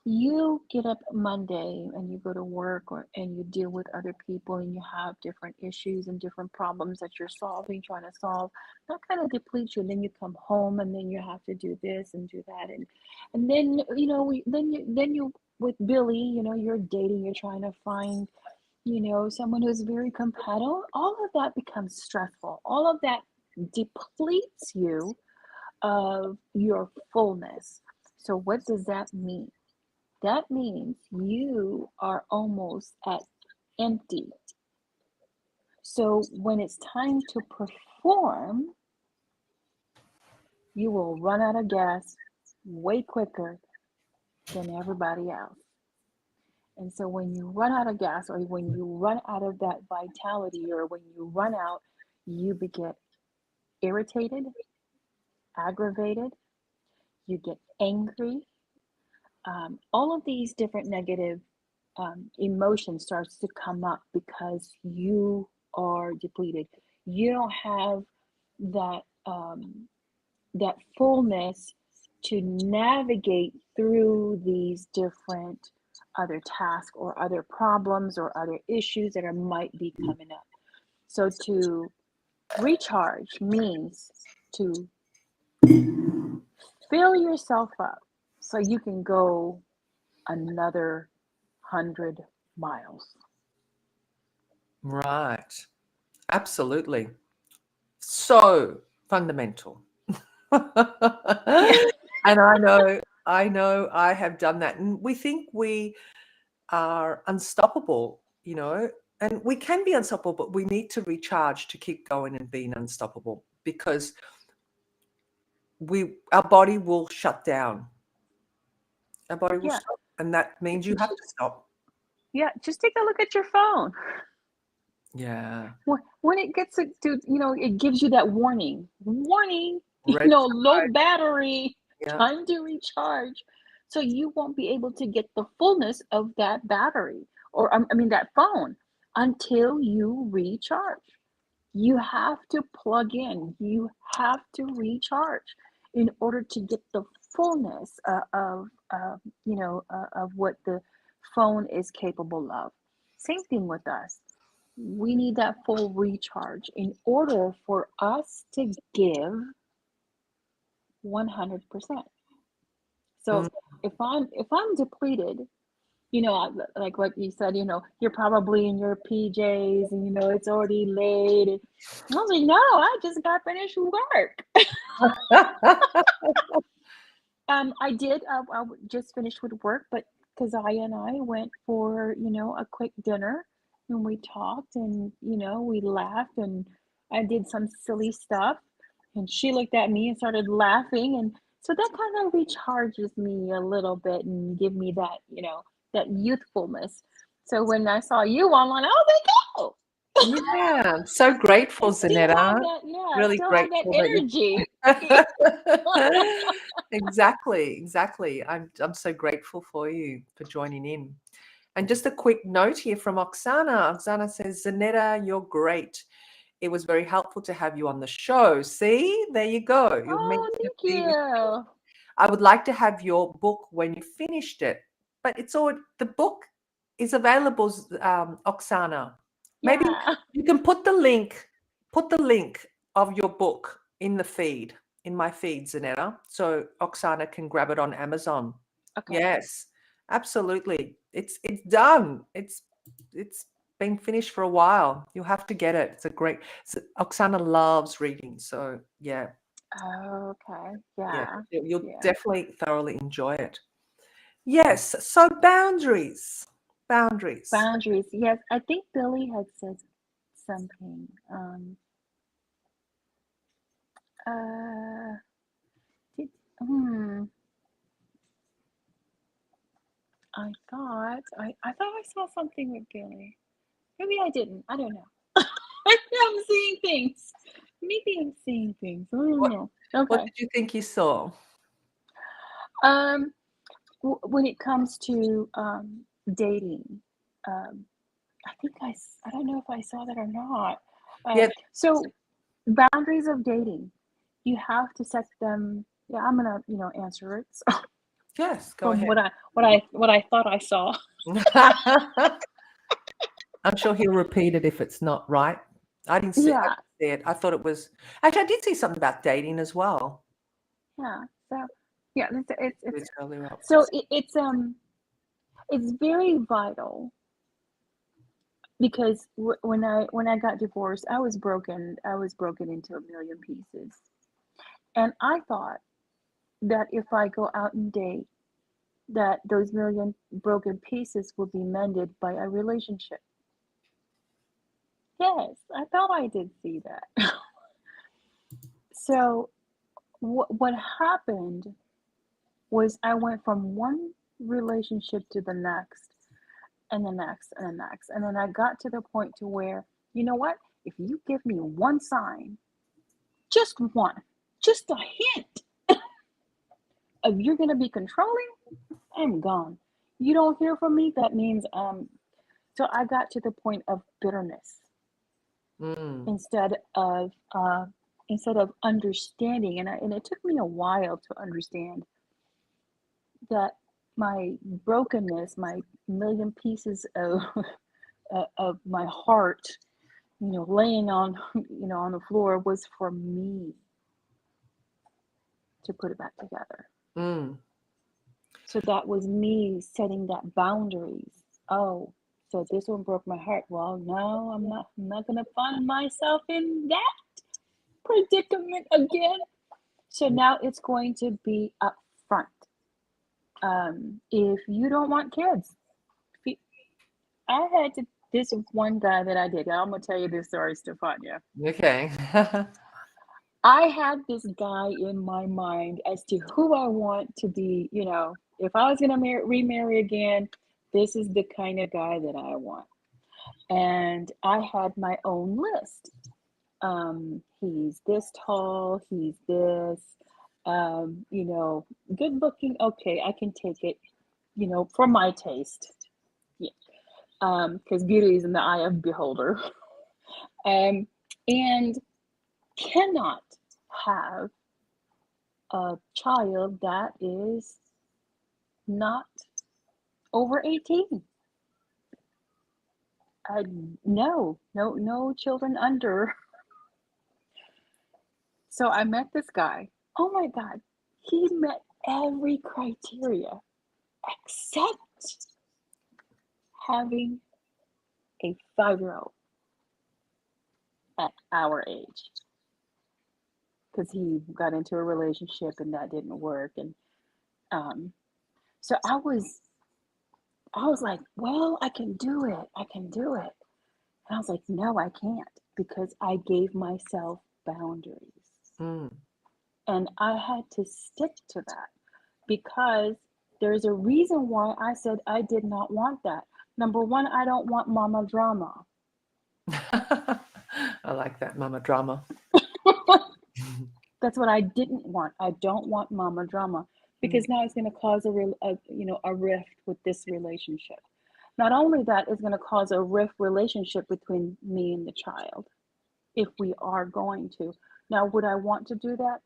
you get up Monday and you go to work, and you deal with other people, and you have different issues and different problems that you're trying to solve, that kind of depletes you. And then you come home, and then you have to do this and do that, and then then you with Billy, you're dating, you're trying to find someone who's very compatible. All of that becomes stressful. All of that depletes you of your fullness. So what does that mean? That means you are almost at empty. So when it's time to perform, you will run out of gas way quicker than everybody else. And so when you run out of gas, or when you run out of that vitality, or when you run out, you get irritated, aggravated, you get angry. All of these different negative emotions starts to come up because you are depleted. You don't have that that fullness to navigate through these different other tasks or other problems or other issues that might be coming up. So to recharge means to fill yourself up so you can go another 100 miles. Right. Absolutely. So fundamental. Yeah. And I know I have done that. And we think we are unstoppable, and we can be unstoppable, but we need to recharge to keep going and being unstoppable, because our body will shut down. Our body will Yeah. stop. And that means you have to stop. Yeah, just take a look at your phone. Yeah. When it gets to, it gives you that warning, Red low flag. battery, Yeah. time to recharge. So you won't be able to get the fullness of that battery, or that phone, until you recharge. You have to plug in, you have to recharge in order to get the fullness of what the phone is capable of. Same thing with us. We need that full recharge in order for us to give 100%. So Mm. if I'm depleted, like what you said, you're probably in your PJs, and it's already late. And I was like, no, I just got finished work. I did. I just finished with work, but Kazaya and I went for a quick dinner, and we talked, and we laughed, and I did some silly stuff, and she looked at me and started laughing, and so that kind of recharges me a little bit and give me that that youthfulness. So when I saw you online, I was like, oh, Yeah. I'm so grateful, I still have Zanetta. that. Yeah, I Really still have that grateful that you. energy. Exactly. I'm so grateful for you for joining in. And just a quick note here from Oksana. Oksana says, Zanetta, you're great. It was very helpful to have you on the show. See, there you go. You're meant Oh, to thank be with. you. I would like to have your book when you finished it. but it's all the book is available, Oksana. Maybe Yeah. you can put the link of your book in the feed, in my feed, Zanetta, so Oksana can grab it on Amazon. Okay. Yes, absolutely. It's done. It's been finished for a while. You'll have to get it. It's a great. Oksana loves reading, so yeah, Okay. yeah, Yeah. you'll Yeah. definitely thoroughly enjoy it. Yes. So boundaries, boundaries. Boundaries. Yes, I think Billy had said something. Uh, did, hmm, I thought I saw something with Billy. Maybe I didn't. I don't know. I'm seeing things. Maybe I'm seeing things. I don't What know. what Okay. did you think you saw? Um, when it comes to dating, um, I don't know if I saw that or not. Yeah. So boundaries of dating, you have to set them. Yeah, I'm gonna answer it. So, Yes. Go from ahead. what I thought I saw. I'm sure he'll repeat it if it's not right. I didn't see. I Yeah, didn't see it. I thought it was. Actually, I did see something about dating as well. yeah. So yeah, it's It's earlier up. so it's very vital because when I got divorced, I was broken. I was broken into a million pieces, and I thought that if I go out and date, that those million broken pieces will be mended by a relationship. Yes, I thought I did see that. So what happened was I went from one relationship to the next and the next and the next. And then I got to the point to where, you know what? If you give me one sign, just one, just a hint of you're going to be controlling, I'm gone. You don't hear from me, that means so I got to the point of bitterness Mm. instead of understanding, and it took me a while to understand that my brokenness, my million pieces of my heart, laying on on the floor was for me to put it back together. Mm. So that was me setting that boundaries. Oh, so this one broke my heart. Well, no, I'm not gonna find myself in that predicament again. So now it's going to be up front. If you don't want kids, I had to. This one guy that I did. I'm gonna tell you this story, Stefania. Okay. I had this guy in my mind as to who I want to be. If I was gonna remarry again, this is the kind of guy that I want. And I had my own list. He's this tall. He's this. Good looking. Okay, I can take it. For my taste. Yeah. Because beauty is in the eye of beholder. Um, and cannot have a child that is not over 18. I no children under. So I met this guy. Oh my God, he met every criteria except having a 5-year-old at our age. Because he got into a relationship and that didn't work, and um, so I was like, well, I can do it. I can do it. And I was like, no, I can't because I gave myself boundaries. Mm. And I had to stick to that because there's a reason why I said I did not want that. Number one, I don't want mama drama. I like that, mama drama. That's what I didn't want. I don't want mama drama because now it's going to cause a rift with this relationship. Not only that, it's going to cause a rift relationship between me and the child if we are going to. Now, would I want to do that?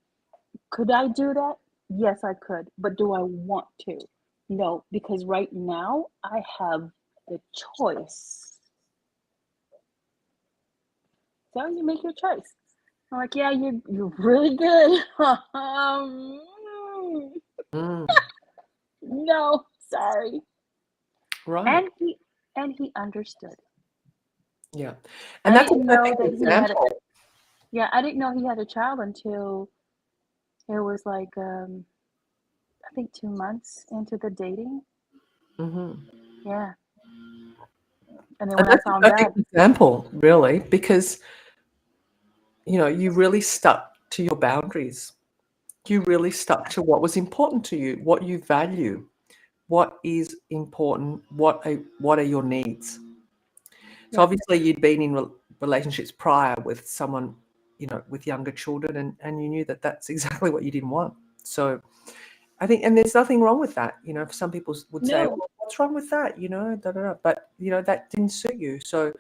Could I do that? Yes, I could. But do I want to? No, because right now I have the choice. So you make your choice. I'm like, yeah, you're really good. Mm, No, sorry. right. And he understood. Yeah. I And that's a didn't know perfect that he had example. I didn't know he had a child until it was like I think 2 months into the dating. Hmm. Yeah. And then And when I that's a found that, perfect example, really, because, you really stuck to your boundaries. You really stuck to what was important to you, what you value, what is important, what are your needs. So yeah, obviously you'd been in relationships prior with someone, with younger children, and you knew that that's exactly what you didn't want. So I think, and there's nothing wrong with that. Some people would say, no, well, what's wrong with that? Da, da, da. But, that didn't suit you. So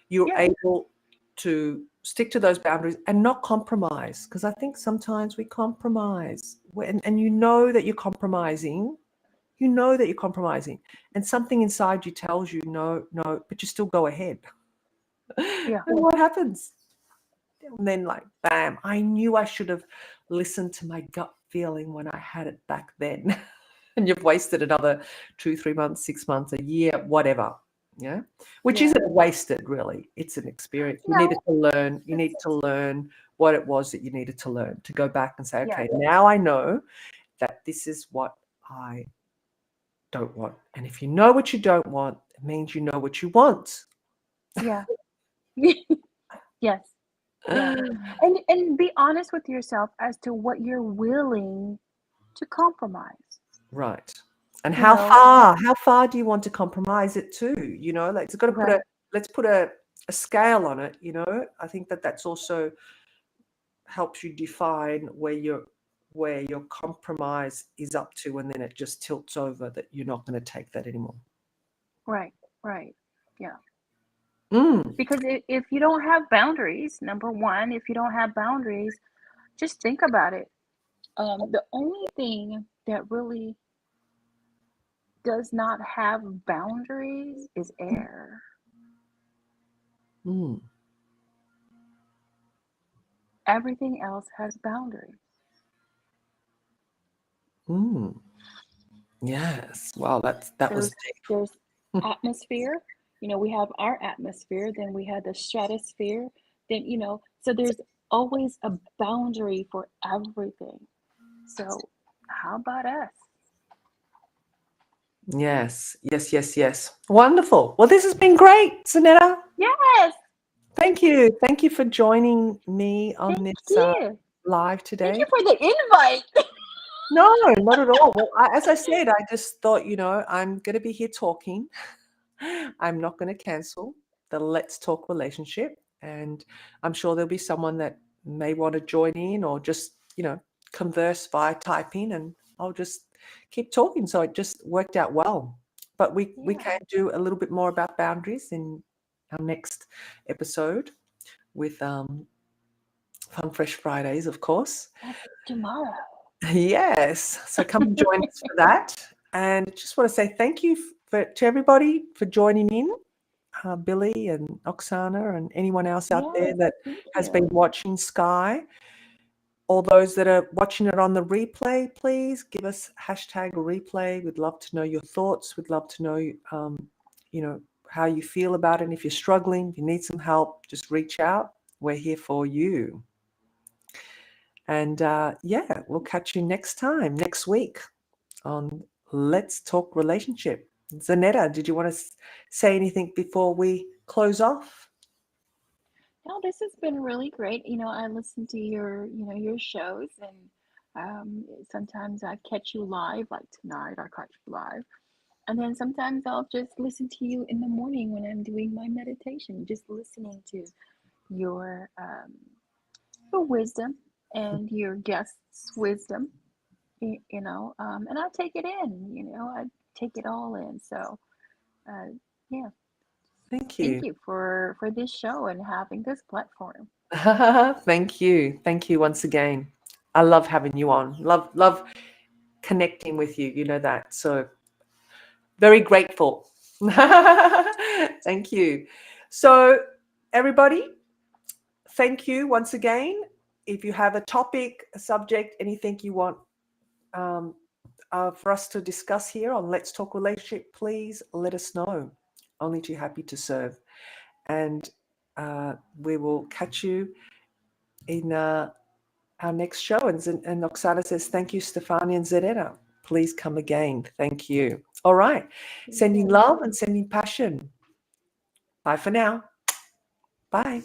you're yeah, able to stick to those boundaries and not compromise. Because I think sometimes we compromise, and you know that you're compromising. You know that you're compromising, and something inside you tells you no, no, but you still go ahead. yeah, And what happens? And then, like, bam, I knew I should have listened to my gut feeling when I had it back then. And you've wasted another 2, 3 months, 6 months, a year, whatever. Yeah. Which yeah. isn't wasted, really. It's an experience. You No, needed to learn. You need it's to learn what it was that you needed to learn, to go back and say, yeah, okay, now I know that this is what I don't want. And if you know what you don't want, it means you know what you want. yeah. Yes, yeah. And be honest with yourself as to what you're willing to compromise. Right. And You know, how far do you want to compromise it to? Like, it's got to right, let's put a scale on it. I think that's also helps you define where your compromise is up to, and then it just tilts over that you're not going to take that anymore. right, right. Yeah. Mm, Because if you don't have boundaries, number one, if you don't have boundaries, just think about it. The only thing that really does not have boundaries is air. mm, Everything else has boundaries. mm. Yes. Wow, that was There's atmosphere. We have our atmosphere, then we have the stratosphere, then so there's always a boundary for everything. So how about us? deep. Yes. Yes, yes, yes. Wonderful. Well, this has been great, Zanetta. Yes, Thank you. Thank you for joining me on thank this you. live Thank today. you for the invite. No, not at all. Well, as I said, I just thought, I'm going to be here talking. I'm not going to cancel the Let's Talk relationship. And I'm sure there'll be someone that may want to join in, or just, converse via typing, and I'll just keep talking. So it just worked out well. But we Yeah, can do a little bit more about boundaries in our next episode with Fun Fresh Fridays, of course. that's tomorrow. Yes. So come and join us for that. And just want to say thank you to everybody for joining in, Billy and Oksana and anyone else out there Yes, that thank has been you. watching Sky. All those that are watching it on the replay, please give us #replay. We'd love to know your thoughts. We'd love to know, how you feel about it. And if you're struggling, if you need some help, just reach out. We're here for you. And yeah, we'll catch you next week on Let's Talk Relationship. Zanetta, did you want to say anything before we close off? No, this has been really great. I listen to your shows, and sometimes I catch you live, like tonight I catch you live. And then sometimes I'll just listen to you in the morning when I'm doing my meditation, just listening to your wisdom and your guests' wisdom, and I take it in, I take it all in. So, uh, yeah, Thank thank you. you for this show and having this platform. Thank you. Thank you once again. I love having you on. Love connecting with you. You know that. So Very grateful. Thank you. So, everybody, thank you once again. If you have a topic, a subject, anything you want for us to discuss here on Let's Talk Relationship, please let us know. Only too happy to serve. And we will catch you in our next show. And Roxana says, thank you, Stefania and Zedena. Please come again. Thank you. All right. Sending love and sending passion. Bye for now. Bye.